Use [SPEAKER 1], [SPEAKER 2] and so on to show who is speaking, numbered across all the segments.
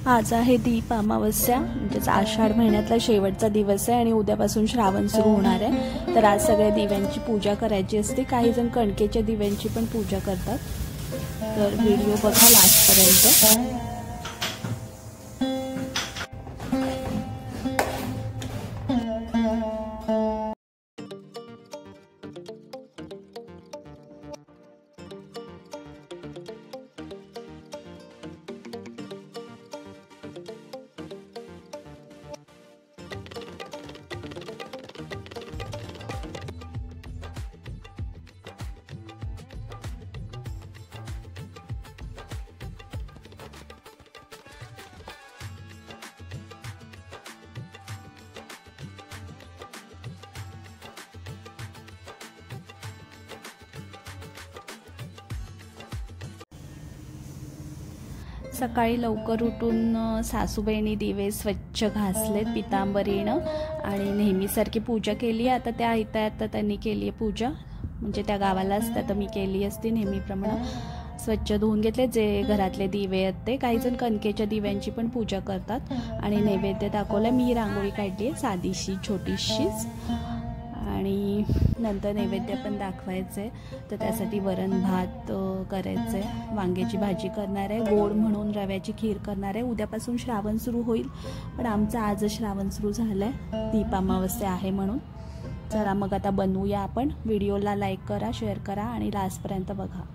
[SPEAKER 1] आज आहे दीप अमावस्या, म्हणजेच आषाढ महिन्यातला शेवटचा दिवस आहे आणि उद्यापासून श्रावण सुरू होणार आहे। तर आज सगळ्या दिव्यांची पूजा करायची असते। काही जण कणकेच्या दिव्यांची पण पूजा करतात। तर व्हिडिओ बघा लास्टपर्यंत। सकाळी लवकर उठून सासूबाईंनी दिवे स्वच्छ घासलेत पितांबरीनं आणि नेहमीसारखी पूजा केली। आता त्या इथं त्यांनी केली आहे पूजा, म्हणजे त्या गावाला असतात तर मी केली असती नेहमीप्रमाणे। स्वच्छ धुवून घेतले जे घरातले दिवे आहेत ते। काही जण कणकेच्या दिव्यांची पण पूजा करतात आणि नैवेद्य दाखवला। मी रांगोळी काढली आहे साधीशी छोटीशीच आणि नंतर नैवेद्य पण दाखवायचे। तर त्यासाठी वरण भात करायचे, वांग्याची भाजी करणार आहे, गोड म्हणून रव्याची खीर करणार आहे। उद्यापासून श्रावण सुरू होईल, पण आमचं आज श्रावण सुरू झालंय, दीप अमावस्या आहे म्हणून। चला मग आता बनवूया आपण। व्हिडिओला लाईक करा, शेअर करा आणि लास्टपर्यंत बघा।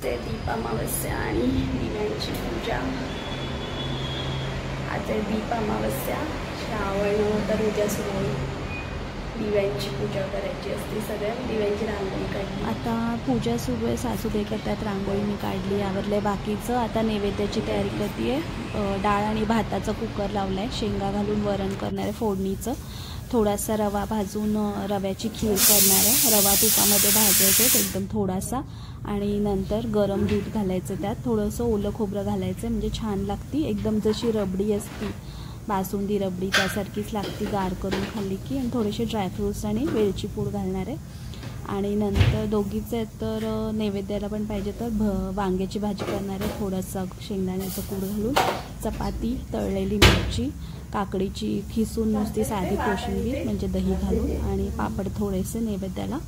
[SPEAKER 1] दीप अमावस्या आणि दिव्यांची पूजा। आज दीप अमावस्या, श्रावण तर उद्या सुरू होईल। दिव्यांची पूजा करायची असते, सगळ्या दिव्यांची रांगोळी काढली। आता पूजा सुरू आहे, सासूबाई करतात, रांगोळी मी काढली, आवरलंय बाकीचं। आता नैवेद्याची तयारी करते आहे। डाळ आणि भाताचा कुकर लावलाय, शेंगा घालून वरण करणार आहे फोडणीचं। थोडासा रवा भाजून रव्याची खीर करणार आहे। रवा तुपामध्ये भाजायचं एकदम थोडासा आणि नंतर गरम दूध घालायचं, त्यात थोडंसं ओलं खोबरं घालायचं, म्हणजे छान लागती। एकदम जशी रबडी असती बासुंदी रबडी त्यासारखीच लागती गार करून खाल्ली की। आणि थोडेसे ड्रायफ्रूट्स आणि वेलची पूड घालणार आहे। आणि नंतर दोघीच आहेत तर नैवेद्याला पण पाहिजे तर वांग्याची भाजी करणार आहे, थोडंसं शेंगदाण्याचं कूट घालून, चपाती, तळलेली मिरची, काकडीची खिसून नुसती साधी कोशिंबीर म्हणजे दही घालून आणि पापड थोडेसे नैवेद्याला,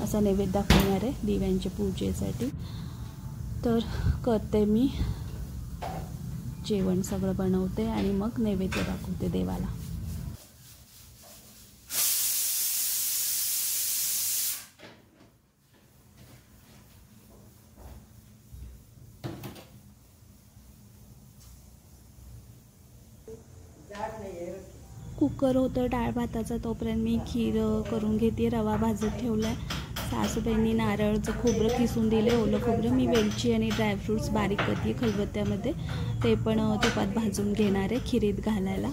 [SPEAKER 1] असा नैवेद्य दाखवणार आहे दिव्यांच्या पूजेसाठी। तर करते मी जेवण, सगळं बनवते आणि मग नैवेद्य दाखवते देवाला। कुकर होतं डाळ भाताचा, तोपर्यंत मी खीर करून घेते। रवा भाजत ठेवलाय, सासूबाईंनी नारळचं खोबरं किसून दिले, ओलं खोबरं। मी वेलची आणि ड्रायफ्रूट्स बारीक करते खलबत्त्यामध्ये, ते पण तुपात भाजून घेणार आहे खिरीत घालायला।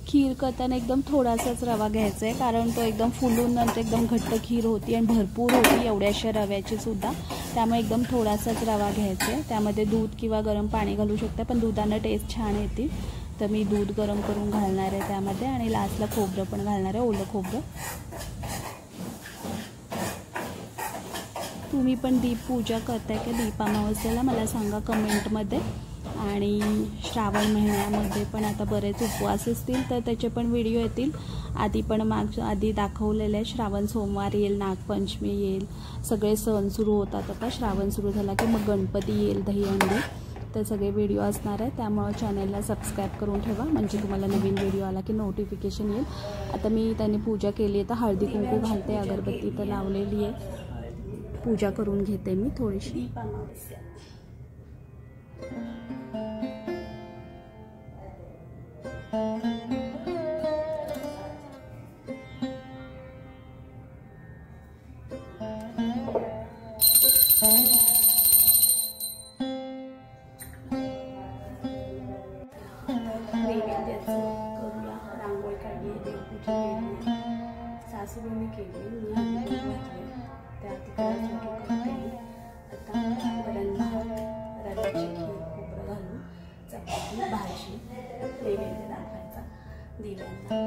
[SPEAKER 1] खीर करताना एकदम थोडासाच रवा घ्यायचा आहे, कारण तो एकदम फुलून नंतर एकदम घट्ट खीर होती आणि भरपूर होती एवढ्याशा रव्याची सुद्धा। त्यामुळे एकदम थोडासाच रवा घ्यायचा आहे। त्यामध्ये दूध किंवा गरम पाणी घालू शकता, पण दुधानं टेस्ट छान येते। तर मी दूध गरम करून घालणार आहे त्यामध्ये आणि लास्टला खोबरं पण घालणार आहे, ओलं खोबरं। तुम्ही पण दीप पूजा करताय का दीप अमावस्येला मला सांगा कमेंटमध्ये। आणि श्रावण महिन्यामध्ये पण आता बरेच उपवास असतील तर त्याचे पण व्हिडिओ येतील। आधी दाखवलेले आहे, श्रावण सोमवार येईल, नागपंचमी येईल, सगळे सण सुरू होतात। आता श्रावण सुरू झाला की मग गणपती येईल, दहीहंडी, ते सगळे व्हिडिओ असणार आहे, त्यामुळं चॅनलला सबस्क्राईब करून ठेवा, म्हणजे तुम्हाला नवीन व्हिडिओ आला की नोटिफिकेशन येईल. आता मी त्याने पूजा केली आहे, तर हळदी कुंकू घालते, अगरबत्ती तर लावलेली आहे. पूजा करून घेते मी थोडीशी. नैवेद्याचं करूया. रांगोळी काढली, देवपूजा केली, सासूबाईंनी केली, मी हळदी घातली, त्या तिकडे करते. आता वरण भात, रव्याची खीर, खोबरं घालून चपाती, भाजी, नैवेद्य दाखवायचा दिव्यांना.